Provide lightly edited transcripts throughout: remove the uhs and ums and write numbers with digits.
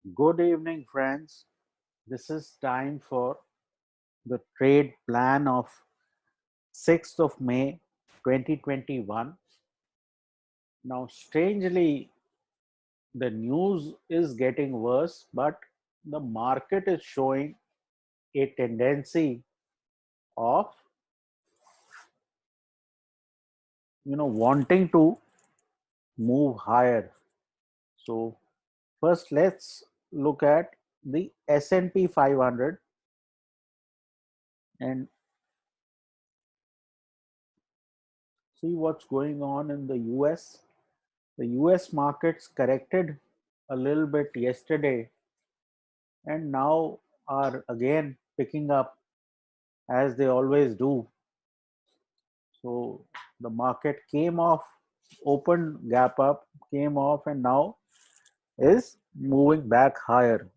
Good evening, friends. This is time for the trade plan of 6th of May 2021. Now, strangely, the news is getting worse, but the market is showing a tendency of wanting to move higher. So, first let's look at the S&P 500 and see what's going on in the US. The US markets corrected a little bit yesterday and now are again picking up as they always do. So the market came off, opened gap up, came off, and now is moving back higher.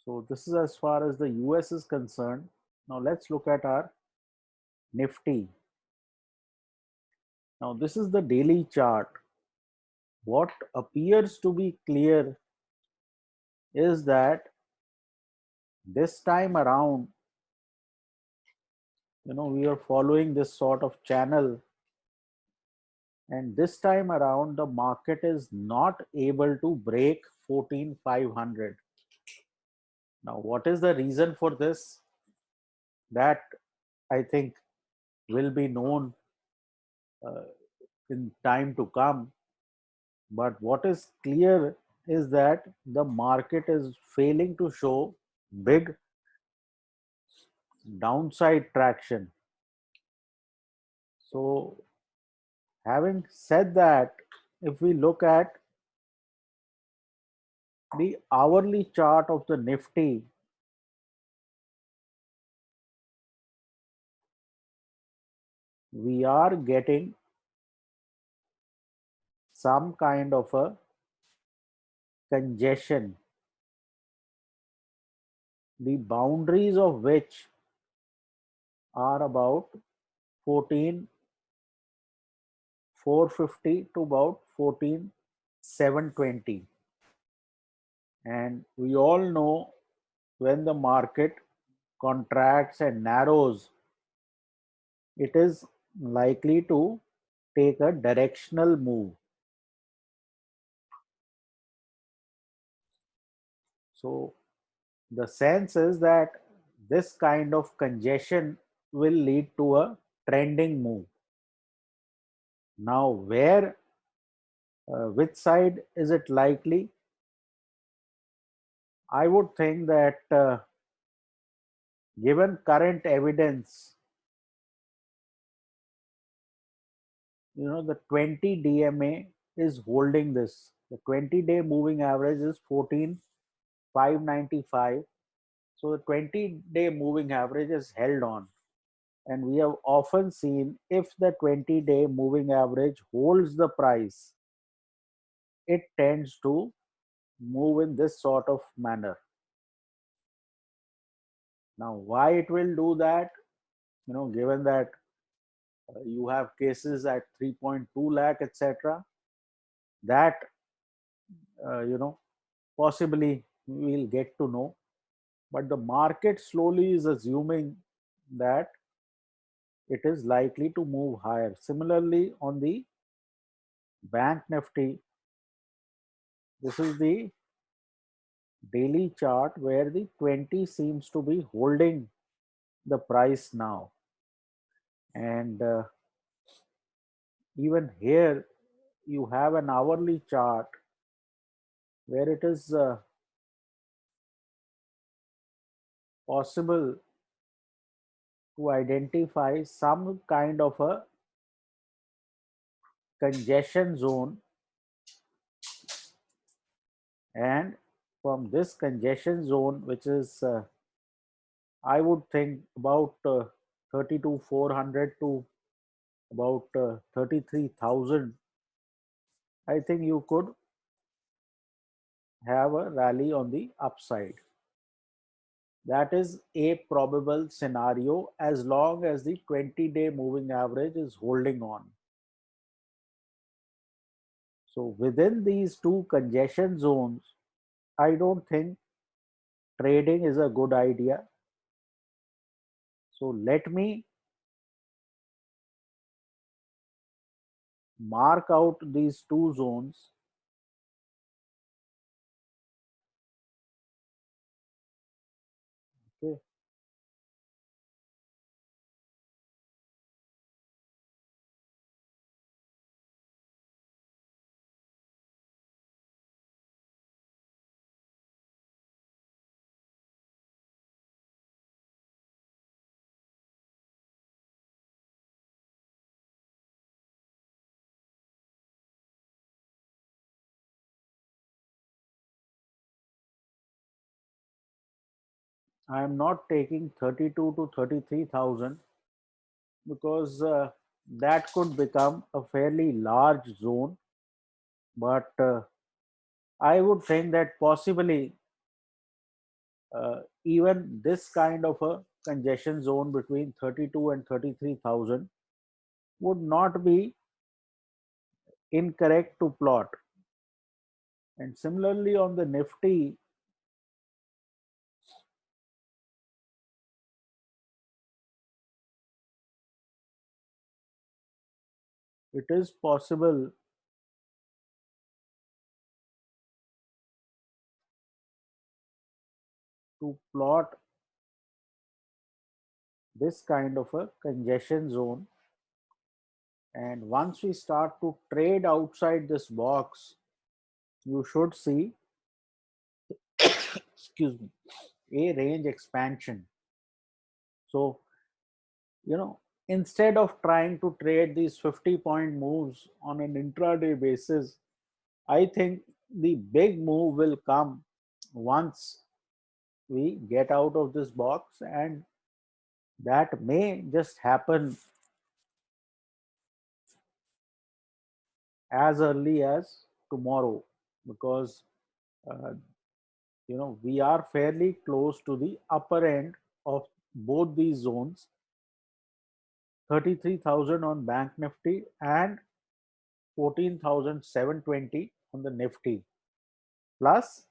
So this is as far as the US is concerned. Now let's look at our Nifty. Now this is the daily chart. What appears to be clear is that this time around, we are following this sort of channel, and this time around the market is not able to break 14,500. Now what is the reason for this? That I think will be known uh, in time to come, but what is clear is that the market is failing to show big downside traction. So having said that, if we look at the hourly chart of the Nifty, we are getting some kind of a congestion, the boundaries of which are about 14,450 to about 14,720. And we all know when the market contracts and narrows, it is likely to take a directional move. So the sense is that this kind of congestion will lead to a trending move. Now, which side is it likely? I would think that given current evidence, the 20 DMA is holding this. The 20-day moving average is 14,595. So the 20-day moving average is held on. And we have often seen if the 20-day moving average holds the price, it tends to move in this sort of manner. Now, why it will do that? Given that you have cases at 3.2 lakh, etc., that possibly we'll get to know. But the market slowly is assuming that it is likely to move higher. Similarly, on the Bank Nifty, this is the daily chart where the 20 seems to be holding the price now. And even here, you have an hourly chart where it is possible to identify some kind of a congestion zone, and from this congestion zone, which is I would think about 32,400 to about 33,000, I think you could have a rally on the upside. That is a probable scenario as long as the 20-day moving average is holding on. So within these two congestion zones, I don't think trading is a good idea. So let me mark out these two zones. Okay. I am not taking 32 to 33,000 because that could become a fairly large zone. But I would think that possibly even this kind of a congestion zone between 32 and 33,000 would not be incorrect to plot. And similarly on the Nifty, it is possible to plot this kind of a congestion zone. And once we start to trade outside this box, you should see, excuse me, a range expansion. So, instead of trying to trade these 50-point moves on an intraday basis, I think the big move will come once we get out of this box, and that may just happen as early as tomorrow, because uh, we are fairly close to the upper end of both these zones, 33,000 on Bank Nifty and 14,720 on the Nifty. Plus,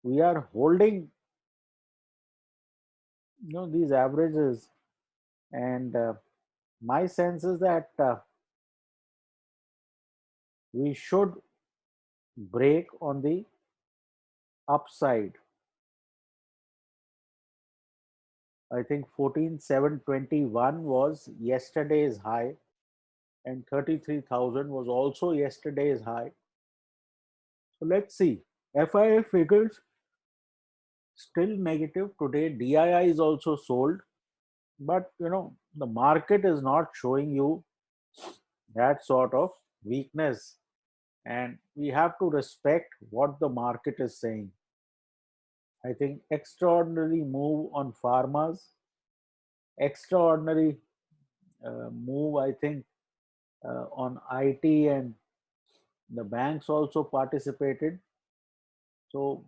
we are holding these averages, and my sense is that we should break on the upside. I think 14,721 was yesterday's high, and 33,000 was also yesterday's high. So let's see. FIA figures still negative today. DII is also sold, but the market is not showing you that sort of weakness, and we have to respect what the market is saying. I think extraordinary move on pharmas, extraordinary move, I think, on IT, and the banks also participated. So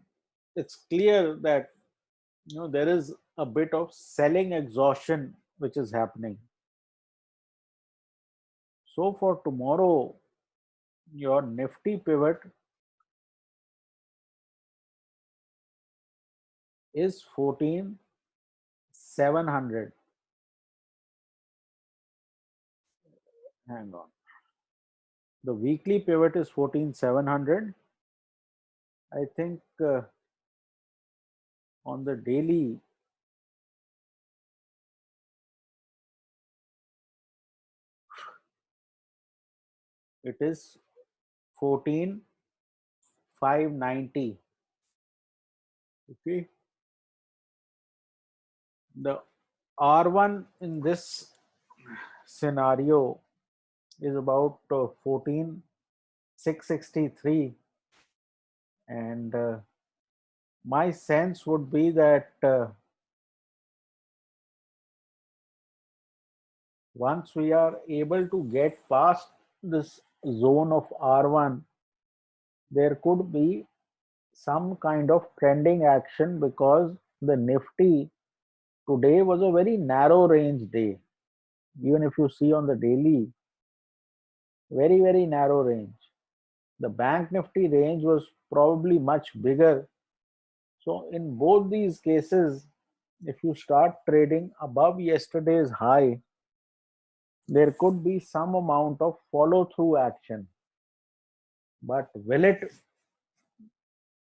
it's clear that there is a bit of selling exhaustion which is happening. So for tomorrow, your Nifty pivot is 14,700. Hang on. The weekly pivot is 14,700. I think on the daily, it is 14,590. Okay. The R1 in this scenario is about 14,663, and my sense would be that once we are able to get past this zone of R1, there could be some kind of trending action, because the Nifty today was a very narrow range day. Even if you see on the daily, very, very narrow range. The Bank Nifty range was probably much bigger. So in both these cases, if you start trading above yesterday's high, there could be some amount of follow through action. But will it,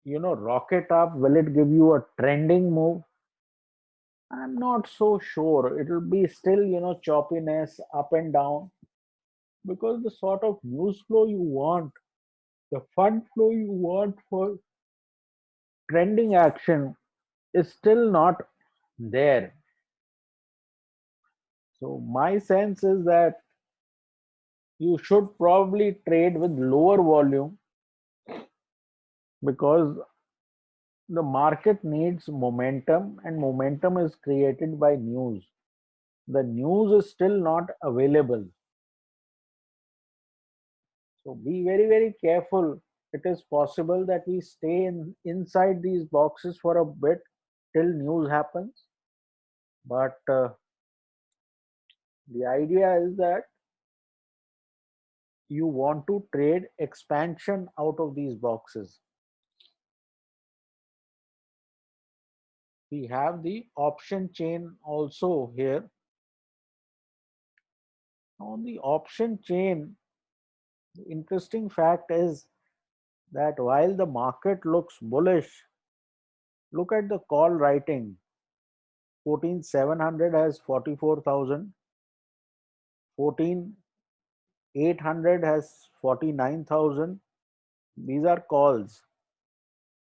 rocket up? Will it give you a trending move? I'm not so sure. It will be still, choppiness up and down, because the sort of news flow you want, the fund flow you want for trending action is still not there. So my sense is that you should probably trade with lower volume, because the market needs momentum, and momentum is created by news. The news is still not available. So be very, very careful. It is possible that we stay inside these boxes for a bit till news happens. But the idea is that you want to trade expansion out of these boxes. We have the option chain also here. On the option chain, the interesting fact is that while the market looks bullish, look at the call writing. 14,700 has 44,000, 14,800 has 49,000. These are calls.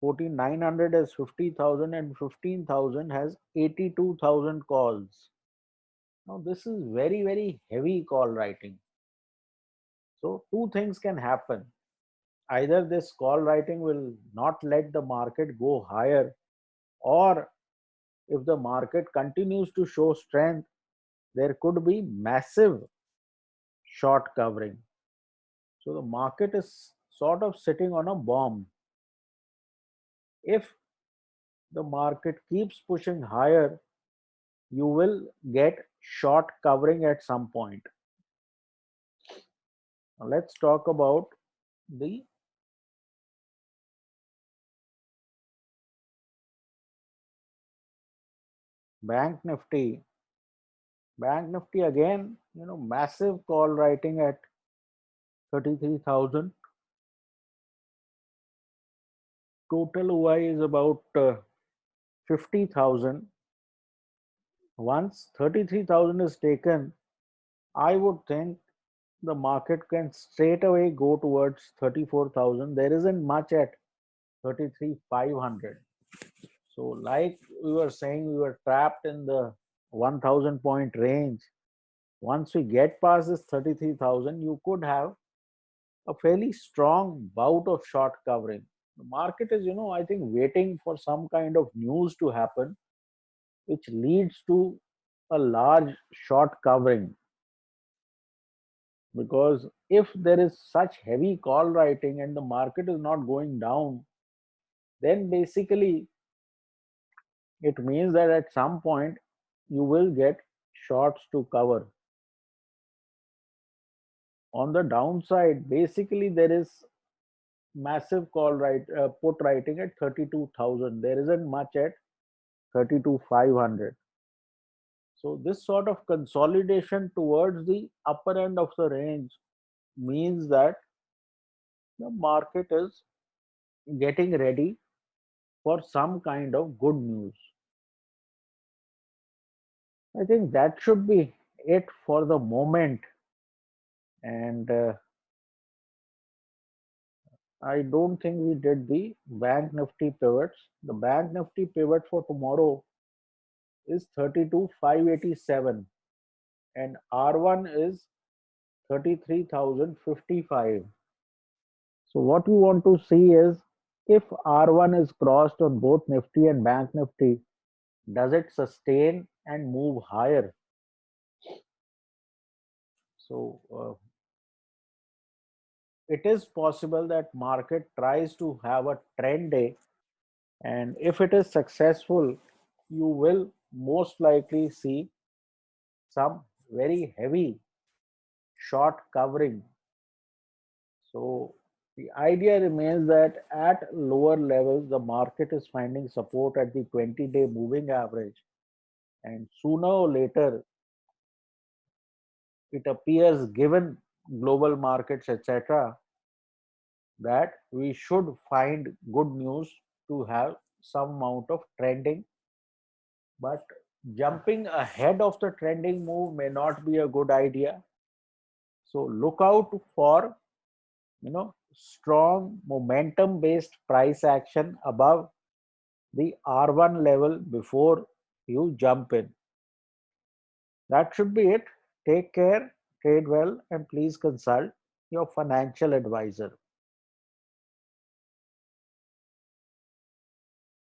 14,900 has 50,000, and 15,000 has 82,000 calls. Now this is very, very heavy call writing. So two things can happen. Either this call writing will not let the market go higher, or if the market continues to show strength, there could be massive short covering. So the market is sort of sitting on a bomb. If the market keeps pushing higher, you will get short covering at some point. Now let's talk about the Bank Nifty. Bank Nifty again, massive call writing at 33,000. Total OI is about 50,000. Once 33,000 is taken, I would think the market can straight away go towards 34,000. There isn't much at 33,500. So, like we were saying, we were trapped in the 1,000 point range. Once we get past this 33,000, you could have a fairly strong bout of short covering. The market is, I think, waiting for some kind of news to happen, which leads to a large short covering. Because if there is such heavy call writing and the market is not going down, then basically it means that at some point you will get shorts to cover. On the downside, basically there is massive put writing at 32,000. There isn't much at 32,500. So this sort of consolidation towards the upper end of the range means that the market is getting ready for some kind of good news. I think that should be it for the moment. And I don't think we did the Bank Nifty pivots. The Bank Nifty pivot for tomorrow is 32,587, and R1 is 33,055. So what we want to see is, if R1 is crossed on both Nifty and Bank Nifty, does it sustain and move higher? So it is possible that market tries to have a trend day, and if it is successful, you will most likely see some very heavy short covering. So The idea remains that at lower levels, the market is finding support at the 20-day moving average, and sooner or later, it appears, given global markets, etc., that we should find good news to have some amount of trending. But jumping ahead of the trending move may not be a good idea. So look out for, strong momentum based price action above the R1 level before you jump in. That should be it. Take care, trade well, and please consult your financial advisor.